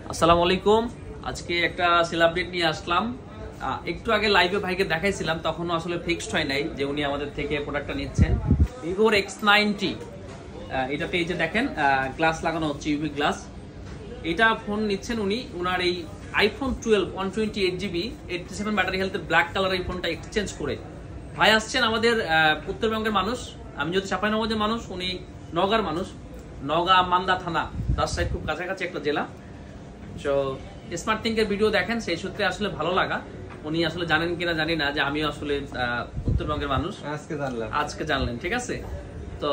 আসসালামু আলাইকুম। আজকে একটা সেল আপডেট নিয়ে আসলাম। একটু আগে লাইভে ভাইকে দেখাইছিলাম, তখনও আসলে ফিক্সড হয় নাই যে উনি আমাদের থেকে প্রোডাক্টটা নিচ্ছেন। ভিভোর X90 এটাতে এই যে দেখেন গ্লাস লাগানো হচ্ছে, ইউভি গ্লাস। এটা ফোন নিচ্ছেন উনি, ওনার এই আইফোন 12 128GB 87 ব্যাটারি হেলথের ব্ল্যাক কালার এই ফোনটা এক্সচেঞ্জ করে ভাই আসছেন। আমাদের উত্তরবঙ্গের মানুষ, আমি যদি চাঁপাইনবাবগঞ্জের মানুষ, উনি নওগাঁর মানুষ। নওগাঁ মান্দা থানা, রাজশাহীর খুব কাছাকাছি একটা জেলা। তো স্মার্ট থিঙ্কের ভিডিও দেখেন, সেই সূত্রে আসলে ভালো লাগা। উনি আসলে জানেন কিনা জানি না যে আমিও আসলে উত্তরবঙ্গের মানুষ, আজকে জানলেন। ঠিক আছে, তো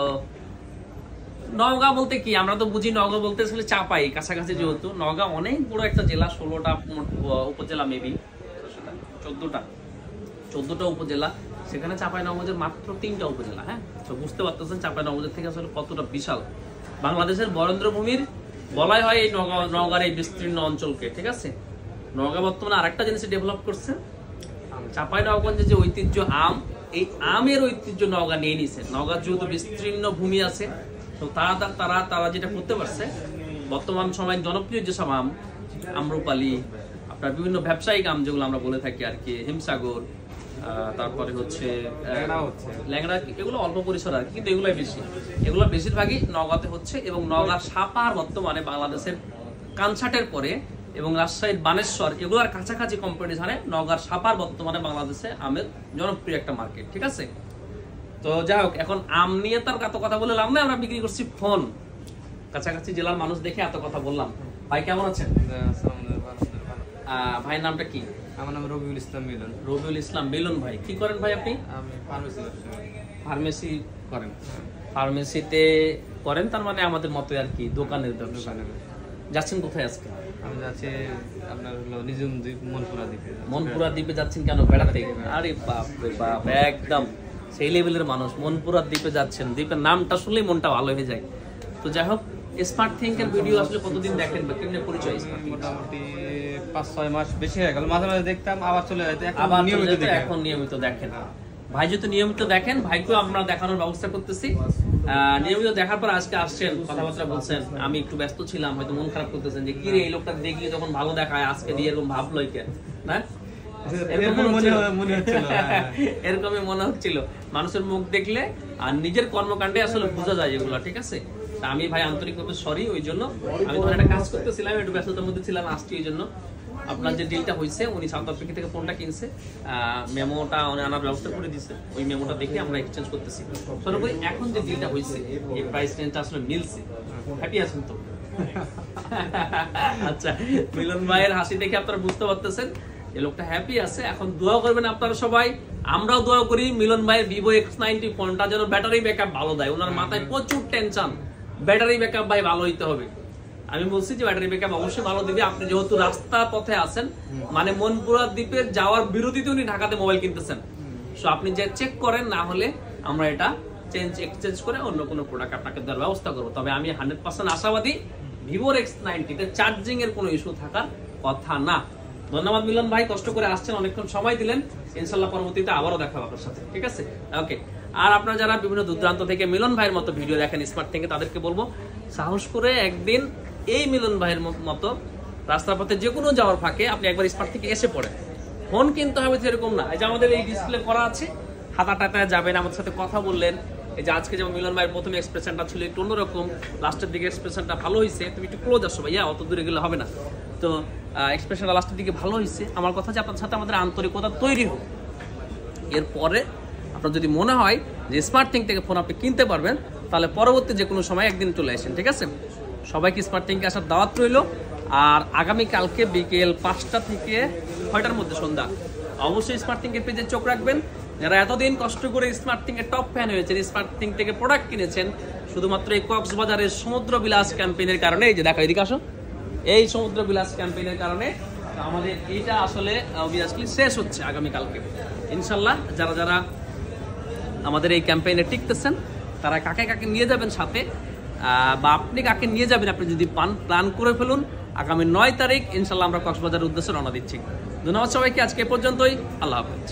নওগাঁ বলতে কি, আমরা তো বুঝি নওগাঁ বলতে আসলে চাপাই কাছাকাছি, যেহেতু নওগাঁ অনেক বড় একটা জেলা, 16টা উপজেলা, মেবি 14টা উপজেলা। সেখানে চাঁপাইনবাবগঞ্জের মাত্র 3টা উপজেলা। হ্যাঁ, তো বুঝতে পারতেছেন চাঁপাইনবাবগঞ্জ থেকে আসলে কতটা বিশাল। বাংলাদেশের বরেন্দ্রভূমির বলাই হয় এই নওগাঁর এই বিস্তীর্ণ অঞ্চলকে। ঠিক আছে, নওগাঁ বর্তমানে আরেকটা জিনিস ডেভেলপ করছে। চাঁপাইনবাবগঞ্জের যে ঐতিহ্য আম, এই আমের ঐতিহ্য নওগাঁ নিয়ে নিছে। নওগাঁর যেহেতু বিস্তীর্ণ ভূমি আছে, তো তারা যেটা করতে পারছে, বর্তমান সময় জনপ্রিয় যেসব আম, আম্রপালি, আপনার বিভিন্ন ব্যবসায়িক আম যেগুলো আমরা বলে থাকি আর কি, হিমসাগর, তারপরে হচ্ছে ল্যাংড়া, এগুলো অল্প পরিসর আর কি, কিন্তু এগুলোই বেশি। এগুলো বেশিরভাগই নওগাঁতে হচ্ছে। এবং নওগাঁর সাপার বর্তমানে বাংলাদেশের কানসাটের পরে এবং রাজশাহীর বানেশ্বর, এগুলোর কাছাকাছি কম্পিটিশনে নওগাঁর সাপার বর্তমানে বাংলাদেশে আমের জনপ্রিয় একটা মার্কেট। ঠিক আছে, তো যাই হোক, এখন আম নিয়ে তার এত কথা বলে লাভ নেই, আমরা বিক্রি করছি ফোন। কাছাকাছি জেলার মানুষ দেখে এত কথা বললাম। ভাই কেমন আছেন? ভাইয়ের নামটা কি? আমার নাম রবিউল ইসলাম মিলন। রবিউল ইসলাম মিলন ভাই, কি করেন ভাই আপনি? আমি ফার্মেসি করেন। ফার্মেসিতে করেন, তার মানে আমাদের মতো আর কি, দোকানের ব্যবসা। যাচ্ছেন কোথায় আজকে? আমি যাচ্ছি আপনার হলো নিজুম দ্বীপ, মনপুরা দ্বীপে। মনপুরা দ্বীপে যাচ্ছেন কেন? বেড়াতে? আরে বাপ রে বাপ, একদম সেই লেভেলের মানুষ। মনপুরা দ্বীপে যাচ্ছেন, দ্বীপের নামটা শুনলেই মনটা ভালো হয়ে যায়। তো যাই হোক, স্মার্ট থিঙ্কের ভিডিও আসলে কতদিন দেখেন বা কেমনে পরিচয়? মোটামুটি 5-6 মাস বেশি হয়ে গেল। মাঝে মাঝে দেখতাম, আবার চলে যেত, আবার এখন নিয়মিত দেখেন। ভাই যেহেতু নিয়মিত দেখেন, ভাইকেও আমরা দেখানোর ব্যবস্থা করতেছি। নিয়মিত দেখার পর আজকে আসছেন, কথাবার্তা বলছেন। আমি একটু ব্যস্ত ছিলাম, হয়তো মন খারাপ করতেছেন যে কি রে, এই লোকটা দেখলি তখন ভালো দেখায়, আজকে দিয়ে এরকম ভাবলো না? এরকমই মনে হচ্ছিল। মানুষের মুখ দেখলে আর নিজের কর্মকাণ্ডে আসলে বোঝা যায় এগুলো। ঠিক আছে, আমি ভাই আন্তরিকভাবে সরি। ওই জন্য আমি তখন একটা কাজ করতেছিলাম, একটু ব্যস্ততার মধ্যে ছিলাম, আসছি। ওই জন্য আপনার যে ডিলটা হয়েছে, উনি সাউথ আফ্রিকা থেকে ফোনটা কিনছে, মেমোটা আনার ব্যবস্থা করে দিচ্ছে। ওই মেমোটা দেখে আমরা এক্সচেঞ্জ করতেছি। সর্বোপরি এখন যে ডিলটা হয়েছে, এই প্রাইস রেঞ্জটা আসলে মিলছে। হ্যাপি আছেন তো? আচ্ছা, মিলন ভাইয়ের হাসি দেখে আপনারা বুঝতে পারতেছেন এই লোকটা হ্যাপি আছে। এখন দোয়া করবেন আপনারা সবাই, আমরাও দোয়া করি মিলন ভাইয়ের ভিভো X90 ফোনটা যেন ব্যাটারি ব্যাকআপ ভালো দেয়। ওনার মাথায় প্রচুর টেনশন, ব্যাটারি ব্যাকআপ ভাই ভালো হইতে হবে। আমি বলছি যে ব্যাটারি ব্যাকআপ অবশ্যই ভালো দিবে। আপনি যেহেতু রাস্তা পথে আছেন, মানে মনপুরা দ্বীপে যাওয়ার বিরতিতে উনি ঢাকাতে মোবাইল কিনতেছেন, সো আপনি যে চেক করেন, না হলে আমরা এটা এক্সচেঞ্জ করে অন্য কোনো প্রোডাক্ট আপনাকে দেওয়ার ব্যবস্থা করবো। তবে আমি 100% আশাবাদী, ভিভোর X90 তে চার্জিং এর কোনো ইস্যু থাকার কথা না। ধন্যবাদ মিলন ভাই, কষ্ট করে আসছেন, অনেকক্ষণ সময় দিলেন। ইনশাল্লাহ পরবর্তীতে আবারও দেখা হবে আপনার সাথে। ঠিক আছে, ওকে। আর আপনারা যারা বিভিন্ন দূরদূরান্ত থেকে মিলন ভাইয়ের মতো ভিডিও দেখেন স্মার্ট থেকে, তাদেরকে বলবো সাহস করে একদিন এই মিলন ভাইয়ের মতো রাস্তার পথে যে কোনো যাওয়ার ফাঁকে আপনি একবার স্মার্ট থেকে এসে পড়েন। ফোন কিনতে হবে সেরকম না, এই যে আমাদের এই ডিসপ্লে করা আছে, হাতাটাটায় যাবেন, আমাদের সাথে কথা বললেন। এই যে আজকে যেমন মিলন ভাইয়ের প্রথমে এক্সপ্রেশনটা ছিল একটু অন্যরকম, লাস্টের দিকে এক্সপ্রেশনটা ভালো হয়েছে। তুমি একটু ক্লোজ আসো ভাইয়া, অত দূরে গেলে হবে না। তো এক্সপ্রেশনটা লাস্টের দিকে ভালো হয়েছে। আমার কথা যে আপনার সাথে আমাদের আন্তরিকতা তৈরি হোক। এরপরে আপনার যদি মনে হয় যে স্মার্ট থিঙ্ক থেকে ফোন আপনি কিনতে পারবেন, তাহলে পরবর্তী যে কোনো সময় একদিন চলে আসেন। ঠিক আছে, সবাইকে স্মার্ট থিঙ্কে আসার দাওয়াত রইল। আর আগামীকালকে বিকেল 5টা থেকে 6টার মধ্যে সন্ধ্যা অবশ্যই স্মার্ট থিঙ্কের পেজে চোখ রাখবেন। যারা এতদিন কষ্ট করে স্মার্ট থিঙ্কের টপ ফ্যান হয়েছেন, স্মার্ট থিঙ্ক থেকে প্রোডাক্ট কিনেছেন, শুধুমাত্র এই কক্সবাজারের সমুদ্র বিলাস ক্যাম্পেইনের কারণে, এই যে দেখো এদিকে আসো, এই সমুদ্র বিলাস ক্যাম্পেইনের কারণে আমাদের এইটা আসলে অবভিয়াসলি শেষ হচ্ছে আগামীকালকে। ইনশাল্লাহ যারা যারা আমাদের এই ক্যাম্পেইনে টিকতেছেন, তারা কাকে কাকে নিয়ে যাবেন সাথে, বা আপনি কাকে নিয়ে যাবেন, আপনি যদি প্ল্যান করে ফেলুন। আগামী 9 তারিখ ইনশাল্লাহ আমরা কক্সবাজারের উদ্দেশ্যে রওনা দিচ্ছি। ধন্যবাদ সবাইকে, আজকে এ পর্যন্তই। আল্লাহ হাফেজ।